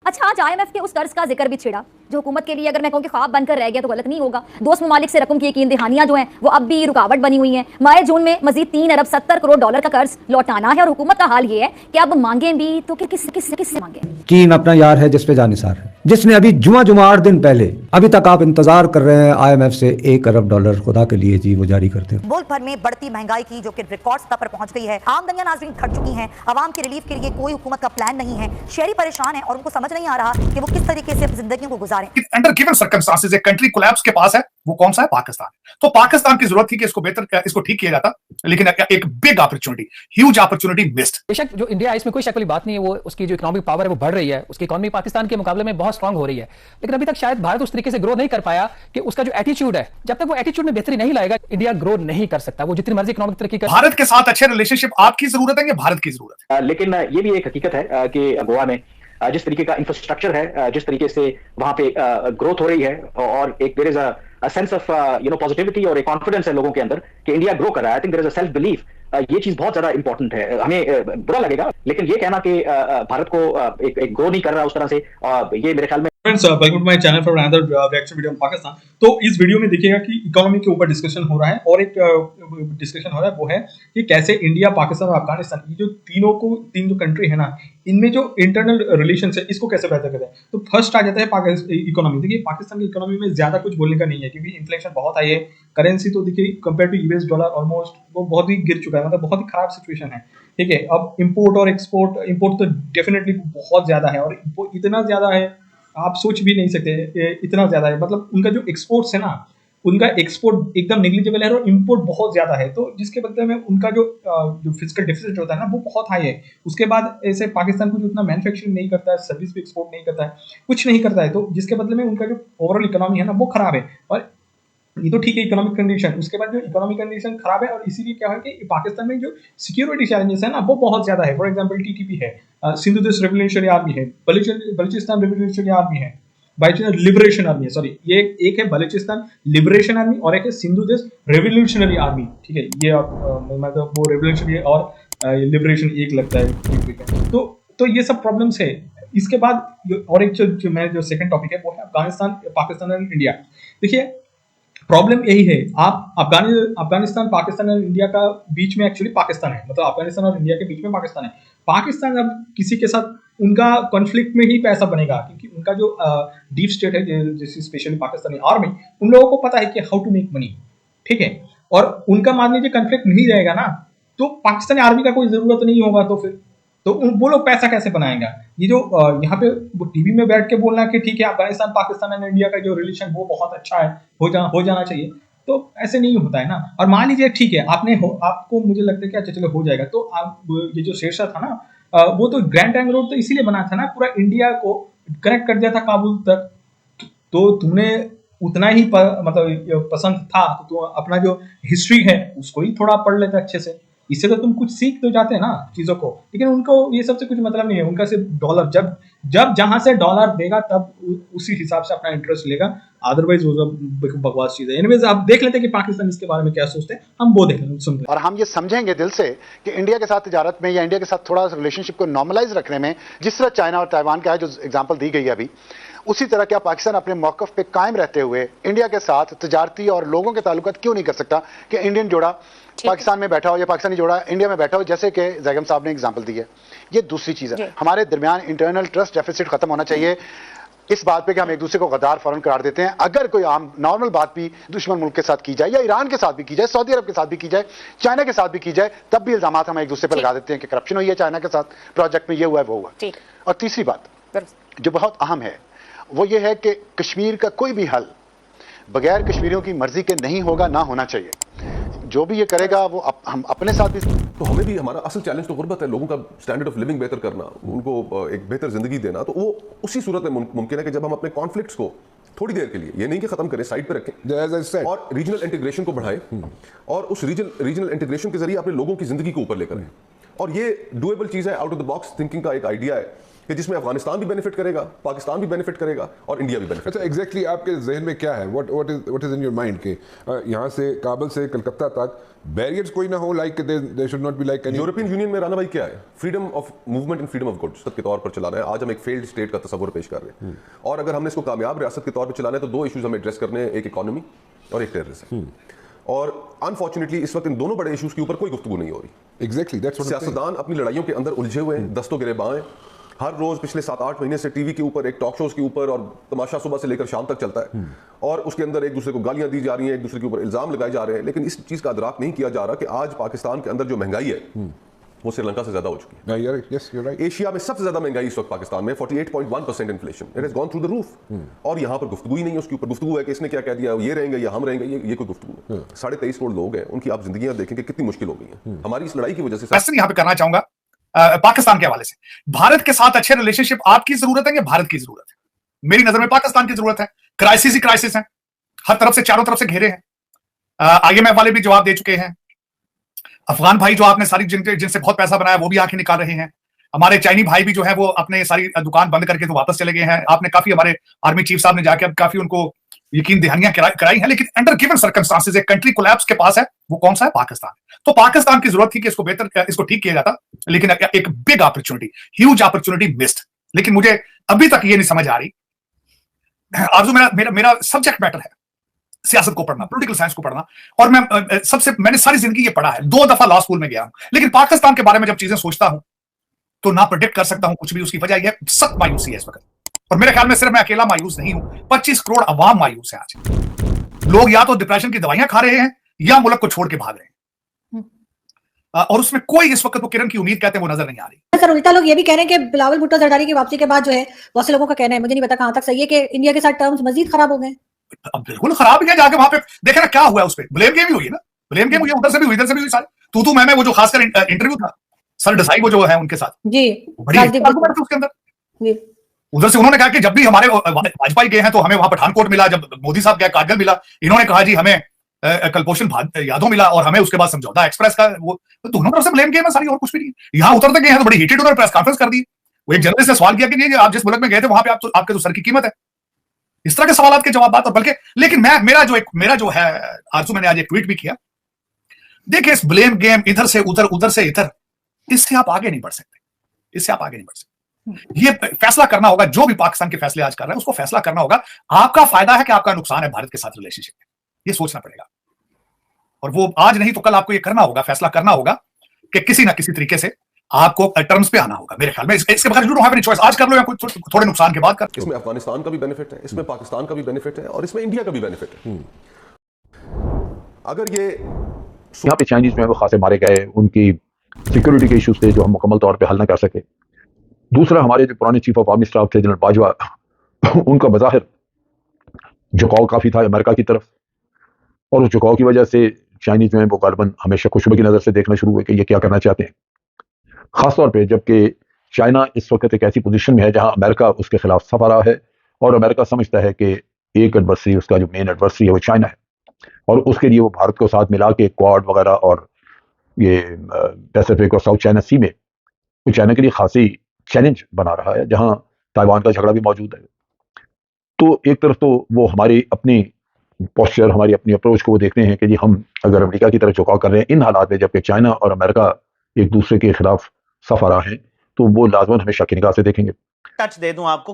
अच्छा, आज आईएमएफ के उस कर्ज का जिक्र भी छिड़ा जो हुकूमत के लिए, अगर मैं कहूँ कि ख्वाब बनकर रह गया तो गलत नहीं होगा। दोस्त ममालिक से रकम की यकीन दहानियां जो हैं वो अब भी रुकावट बनी हुई हैं। माह जून में मजीद 3 अरब 70 करोड़ डॉलर का कर्ज लौटाना है और हुकूमत का हाल ये है कि अब मांगे भी तो किससे मांगे। कीन अपना यार है जिस पे जानिसार है, जिसने अभी जुमा 8 दिन पहले अभी तक आप इंतजार कर रहे हैं आईएमएफ से 1 अरब डॉलर खुदा के लिए जी वो जारी करते हैं। मुल्क भर में बढ़ती महंगाई की जो कि रिकॉर्ड स्तर पर पहुंच गई है, आमदनियां नाज़रीन घट चुकी हैं, आवाम की रिलीफ के लिए कोई हुकूमत का प्लान नहीं है, शहरी परेशान है और उनको समझ नहीं आ रहा कि वो किस तरीके से अपनी जिंदगियों को गुजारें। अंडर गिवन सर्कमस्टांसेस एक कंट्री कोलैप्स के पास है, वो कौन सा है? पाकिस्तान। तो पाकिस्तान की जरूरत थी कि इसको ठीक किया जाता, लेकिन एक big opportunity, huge opportunity missed. बेशक जो इंडिया है इसमें कोई शक वाली बात नहीं है, वो उसकी जो इकोनॉमिक पावर है वो बढ़ रही है, उसकी इकोनॉमी पाकिस्तान के मुकाबले में बहुत स्ट्रांग हो रही है, लेकिन अभी तक शायद भारत उस तरीके से ग्रो नहीं कर पाया कि उसका जो एटीट्यूड है, जब तक वो एटीट्यूड में बेहतरी नहीं लाएगा इंडिया ग्रो नहीं कर सकता। वो जितनी मर्जी इकोनॉमिक तरक्की कर। भारत के साथ अच्छे रिलेशनशिप आपकी जरूरत है या भारत की जरूरत है? लेकिन ये भी एक हकीकत है कि गोवा में जिस तरीके का इंफ्रास्ट्रक्चर है, जिस तरीके से वहां पे ग्रोथ हो रही है और एक there is a sense of positivity और एक कॉन्फिडेंस है लोगों के अंदर कि इंडिया ग्रो कर रहा है। I think there is a self belief. ये चीज बहुत ज्यादा इंपॉर्टेंट है। हमें बुरा लगेगा, लेकिन ये कहना कि भारत को एक ग्रो नहीं कर रहा उस तरह से, ये मेरे ख्याल में। Friends, welcome to my channel for another reaction video on Pakistan. तो इस वीडियो में देखिएगा कि इकोनॉमी के ऊपर डिस्कशन हो रहा है और एक डिस्कशन हो रहा है वो है कि कैसे इंडिया, पाकिस्तान और अफगानिस्तान, ये जो तीन जो कंट्री है ना, इनमें जो इंटरनल रिलेशंस है इसको कैसे बेहतर करें। तो फर्स्ट आ जाता है इकोनॉमी। देखिए पाकिस्तान की इकोनॉमी में ज्यादा कुछ बोलने का नहीं है क्योंकि इन्फ्लेशन बहुत हाई है। करेंसी तो देखिए compare to US dollar almost वो बहुत ही गिर चुका है, मतलब बहुत ही खराब सिचुएशन है। ठीक है, अब इंपोर्ट और एक्सपोर्ट, इंपोर्ट तो डेफिनेटली बहुत ज्यादा है और इतना ज्यादा है आप सोच भी नहीं सकते, इतना ज्यादा है। मतलब उनका जो एक्सपोर्ट्स है ना, उनका एक्सपोर्ट एकदम नेग्लिजिबल है और इंपोर्ट बहुत ज्यादा है। तो जिसके बदले में उनका जो फिजिकल डेफिसिट होता है ना वो बहुत हाई है। उसके बाद ऐसे पाकिस्तान कुछ उतना मैन्युफैक्चरिंग नहीं करता है, सर्विस भी एक्सपोर्ट नहीं करता है, कुछ नहीं करता है। तो जिसके बदले में उनका जो ओवरऑल इकोनॉमी है ना वो खराब है। और ये तो ठीक है इकोनॉमिक कंडीशन, उसके बाद जो इकोनॉमिक कंडीशन खराब है और इसीलिए क्या है कि पाकिस्तान में जो सिक्योरिटी चैलेंजेस है ना वो बहुत ज्यादा है। फॉर एग्जांपल टीटीपी है, सिंधु देश रेवोल्यूशनरी आर्मी है, बलूचिस्तान रेवोल्यूशनरी आर्मी है, लिबरेशन आर्मी है, सॉरी ये एक है बलूचिस्तान लिबरेशन आर्मी और एक है सिंधु देश रेवोल्यूशनरी आर्मी। ठीक है, ये मतलब वो रेवोल्यूशनरी और लिबरेशन एक लगता है। तो ये सब प्रॉब्लम्स है। इसके बाद और एक जो सेकंड टॉपिक है वो है अफगानिस्तान, पाकिस्तान और इंडिया। देखिए प्रॉब्लम यही है, आप अफगानिस्तान, पाकिस्तान और इंडिया का बीच में एक्चुअली पाकिस्तान है, मतलब अफगानिस्तान और इंडिया के बीच में पाकिस्तान है। पाकिस्तान अब किसी के साथ उनका कॉन्फ्लिक्ट में ही पैसा बनेगा क्योंकि उनका जो डीप स्टेट है, जैसे स्पेशली पाकिस्तानी आर्मी, उन लोगों को पता है कि हाउ टू मेक मनी। ठीक है, और उनका मान लीजिए कॉन्फ्लिक्ट नहीं रहेगा ना तो पाकिस्तानी आर्मी का कोई जरूरत नहीं होगा, तो फिर तो वो लोग पैसा कैसे बनाएंगे। ये जो यहाँ पे वो टीवी में बैठ के बोलना कि ठीक है अफगानिस्तान, पाकिस्तान और इंडिया का जो रिलेशन वो बहुत अच्छा है, हो जाना चाहिए, तो ऐसे नहीं होता है ना। और मान लीजिए ठीक है आपको मुझे लगता है कि अच्छा चलो हो जाएगा, तो आप ये जो शेरशाह था ना, वो तो ग्रैंड ट्रायंगल रोड तो इसीलिए बना था ना, पूरा इंडिया को कनेक्ट कर दिया था काबुल तक। तो तुमने उतना ही मतलब पसंद था तो तुम अपना जो हिस्ट्री है उसको ही थोड़ा पढ़ लेते अच्छे से, इससे तो तुम कुछ सीख तो जाते हैं ना चीजों को। लेकिन उनको ये सबसे कुछ मतलब नहीं है, उनका सिर्फ डॉलर, जब जहां से डॉलर देगा तब उसी हिसाब से अपना इंटरेस्ट लेगा, अदरवाइज वो सब बकवास चीज है। एनीवेज आप देख लेते हैं कि पाकिस्तान इसके बारे में क्या सोचते हैं, हम वो देख लें, सुन लें। और हम ये समझेंगे दिल से कि इंडिया के साथ तिजारत में या इंडिया के साथ थोड़ा रिलेशनशिप को नॉर्मलाइज रखने में, जिस तरह चाइना और ताइवान का है जो एग्जाम्पल दी गई है अभी, उसी तरह क्या पाकिस्तान अपने मौकफ पे कायम रहते हुए इंडिया के साथ तिजारती और लोगों के ताल्लुकात क्यों नहीं कर सकता कि इंडियन जोड़ा पाकिस्तान में बैठा हो या पाकिस्तानी जोड़ा इंडिया में बैठा हो, जैसे कि जैगम साहब ने एग्जांपल दी है। ये दूसरी चीज है, हमारे दरमियान इंटरनल ट्रस्ट डेफिसिट खत्म होना चाहिए इस बात पे कि हम एक दूसरे को गद्दार फौरन करार देते हैं। अगर कोई आम नॉर्मल बात भी दुश्मन मुल्क के साथ की जाए या ईरान के साथ भी की जाए, सऊदी अरब के साथ भी की जाए, चाइना के साथ भी की जाए, तब भी इल्जाम हम एक दूसरे पर लगा देते हैं कि करप्शन हुई है चाइना के साथ, प्रोजेक्ट में ये हुआ है वो हुआ। और तीसरी बात जो बहुत अहम है वो ये है कि कश्मीर का कोई भी हल बगैर कश्मीरियों की मर्जी के नहीं होगा, ना होना चाहिए। जो भी ये करेगा वो हम अपने साथ भी, तो हमें भी हमारा असल चैलेंज तो गुर्बत है, लोगों का स्टैंडर्ड ऑफ लिविंग बेहतर करना, उनको एक बेहतर जिंदगी देना। तो वो उसी सूरत में मुमकिन है कि जब हम अपने कॉन्फ्लिक्ट्स को थोड़ी देर के लिए, ये नहीं कि खत्म करें, साइड पे रखें और रीजनल इंटीग्रेशन को बढ़ाएं और उस रीजनल इंटीग्रेशन के जरिए अपने लोगों की जिंदगी को ऊपर लेकर आए। और ये डुएबल चीज है, out of the box thinking का एक आइडिया है कि जिसमें अफगानिस्तान भी बेनिफिट करेगा, पाकिस्तान भी बेनिफिट करेगा और इंडिया भी बेनिफिट। अच्छा, एग्जैक्टली आपके जहन में क्या है, what is in your mind कि यहाँ से काबुल से कलकत्ता तक बैरियर्स कोई ना हो, like they should not be like European union में राना भाई क्या है, freedom of movement and freedom of goods के तौर पर चलाना है। आज हम एक फेल्ड स्टेट का तस्वर पेश कर रहे हैं और अगर हमने इसको कामयाब रियासत के तौर पर चलाना है तो दो इशूज हमें एड्रेस करने हैं, एक इकोनॉमी और एक टेररिज्म। और अनफॉर्चुनेटली इस वक्त इन दोनों बड़े इश्यूज के ऊपर कोई गुफ्तगू नहीं हो रही। एग्जैक्टली दैट्स व्हाट सियासतदान अपनी लड़ाइयों के अंदर उलझे हुए हैं, दस्तों गिरेबां हैं। हर रोज पिछले 7-8 महीने से टीवी के ऊपर एक टॉक शोज के ऊपर और तमाशा सुबह से लेकर शाम तक चलता है और उसके अंदर एक दूसरे को गालियां दी जा रही हैं, एक दूसरे के ऊपर इल्जाम लगाए जा रहे हैं। लेकिन इस चीज का अदराक नहीं किया जा रहा कि आज पाकिस्तान के अंदर जो महंगाई है वो श्रीलंका से ज्यादा हो चुकी है। Yes you right. एशिया में सबसे ज्यादा महंगाई इस वक्त पाकिस्तान में 48.1% inflation, it has gone through the roof. और यहाँ पर गुफ्तगू ही नहीं है उसके ऊपर। गुफ्तगू है कि इसने क्या कह दिया, ये रहेंगे या हम रहेंगे, ये कोई गुफ्तगू है। 23.5 करोड़ लोग हैं, उनकी आप जिंदगियां देखेंगे कितनी मुश्किल हो गई है हमारी इस लड़ाई की वजह से। क्वेश्चन यहाँ पे करना चाहूंगा पाकिस्तान के हवाले से, भारत के साथ अच्छे रिलेशनशिप आपकी जरूरत है या भारत की जरूरत है? मेरी नजर में पाकिस्तान की जरूरत है। क्राइसिस ही क्राइसिस है, हर तरफ से चारों तरफ से घेरे हैं। IMF वाले भी जवाब दे चुके हैं। अफगान भाई जो आपने सारी जिनसे बहुत पैसा बनाया वो भी आंखें निकाल रहे हैं। हमारे चाइनी भाई भी जो है वो अपने सारी दुकान बंद करके तो वापस चले गए हैं। आपने काफी, हमारे आर्मी चीफ साहब ने जाके अब काफी उनको यकीन दहानियां कराई हैं। लेकिन अंडर गिवन सर्कमस्टांसेस एक कंट्री कोलैप्स के पास है, वो कौन सा है? पाकिस्तान। तो पाकिस्तान की जरूरत थी कि इसको ठीक किया जाता, लेकिन एक big opportunity, huge opportunity missed. लेकिन मुझे अभी तक ये नहीं समझ आ रही। आरजू, मेरा सब्जेक्ट मैटर है सियासत को पढ़ना, पॉलिटिकल साइंस को पढ़ना, और मैंने सारी जिंदगी ये पढ़ा है। 2 दफा लॉ स्कूल में गया हूं, लेकिन पाकिस्तान के बारे में जब चीजें सोचता हूं तो ना प्रेडिक्ट कर सकता हूं कुछ भी। उसकी वजह यह सख्त मायूसी है इस वक्त, और मेरे ख्याल में सिर्फ मैं अकेला मायूस नहीं हूं, 25 करोड़ अवाम मायूस है आज। लोग या तो डिप्रेशन की दवाइयां खा रहे हैं या मुल्क को छोड़ के भाग रहे हैं, और उसमें कोई इस वक्त वो किरण की उम्मीद कहते हैं वो नजर नहीं आ रही। सर, उल्टा लोग ये भी कह रहे हैं कि बिलावल भुट्टो जरदारी की वापसी के बाद जो है, बहुत से लोगों का कहना है, मुझे नहीं पता कहां तक सही है, कि इंडिया के साथ टर्म्स मजीद खराब हो गए। अब बिल्कुल खराब है। जाके वहां पे देखे ना क्या हुआ है, उस पर ब्लेम गेम ही हुई ना, ब्लेम गेम हुई, उधर से भी हुई, इधर से भी हुई। सारे तू मैं वो जो खासकर इंटरव्यू था सर डसाई वो जो है उनके साथ जी, बड़ी उसके अंदर जी, उधर से उन्होंने कहा कि जब भी हमारे वाजपेयी गए हैं तो हमें वहां पठानकोट मिला, जब मोदी साहब गए कारगिल मिला, इन्होंने कहा जी हमें कलपोषण यादव मिला, और हमें उसके बाद समझौता एक्सप्रेस का वो, तो दोनों तरफ से ब्लेम गेम है सारी, और कुछ भी नहीं। यहाँ उतरते गए हैं तो बड़ी हीटेड उन्होंने प्रेस कॉन्फ्रेंस कर दी। वो एक जर्नलिस्ट ने सवाल किया कि नहीं आप जिस मुल्क में गए थे वहां पे आपके तो सर की कीमत है, इस तरह के सवाल के जवाब। और बल्कि लेकिन मेरा जो है आरजू, मैंने आज एक ट्वीट भी किया, देखिए इस ब्लेम गेम इधर से इधर, इससे आप आगे नहीं बढ़ सकते, इससे आप आगे नहीं बढ़ सकते। ये फैसला करना होगा, जो भी पाकिस्तान के फैसले आज कर रहे हैं उसको फैसला करना होगा, आपका फायदा है कि आपका नुकसान है भारत के साथ रिलेशनशिप में, ये सोचना पड़ेगा। और वो आज नहीं तो कल आपको ये करना होगा, फैसला करना होगा कि किसी ना किसी तरीके से आपको टर्म्स पे आना होगा। मेरे ख्याल में इसके बगैर you don't have any choice. आज कर लो या कुछ थोड़े नुकसान के बाद कर। इसमें अफगानिस्तान का भी बेनिफिट है, इसमें पाकिस्तान का भी बेनिफिट है और इसमें इंडिया का भी बेनिफिट है। अगर ये यहाँ पे चाइनीज जो है वो खासे मारे गए, उनकी सिक्योरिटी के इश्यूज थे जो हम मुकम्मल तौर पे हल ना कर सके। दूसरा, हमारे जो पुराने चीफ ऑफ आर्मी स्टाफ थे जनरल बाजवा, उनका बज़ाहिर झुकाव काफी था अमेरिका की तरफ, और उस झुकाव की वजह से चाइनीज जो है वो गालिबन हमेशा खुशबू की नजर से देखना शुरू हुए कि ये क्या करना चाहते हैं। खासतौर पे जबकि चाइना इस वक्त एक ऐसी पोजीशन में है जहां अमेरिका उसके खिलाफ सफा रहा है, और अमेरिका समझता है कि एक एडवर्सरी, उसका जो मेन एडवर्सरी है वो चाइना है, और उसके लिए वो भारत को साथ मिला के क्वाड वगैरह और ये पैसिफिक और साउथ चाइना सी में वो चाइना के लिए खासी चैलेंज बना रहा है, जहां ताइवान का झगड़ा भी मौजूद है। तो एक तरफ तो वो हमारी अपनी पोस्चर, हमारी अपनी अप्रोच को वो देखते हैं कि जी हम अगर अमेरिका की तरफ झुकाव कर रहे हैं इन हालात में, जबकि चाइना और अमेरिका एक दूसरे के खिलाफ सफा रहा है, तो वो लाजमन हमेशा की निगाह से देखेंगे। टच दे दूं आपको।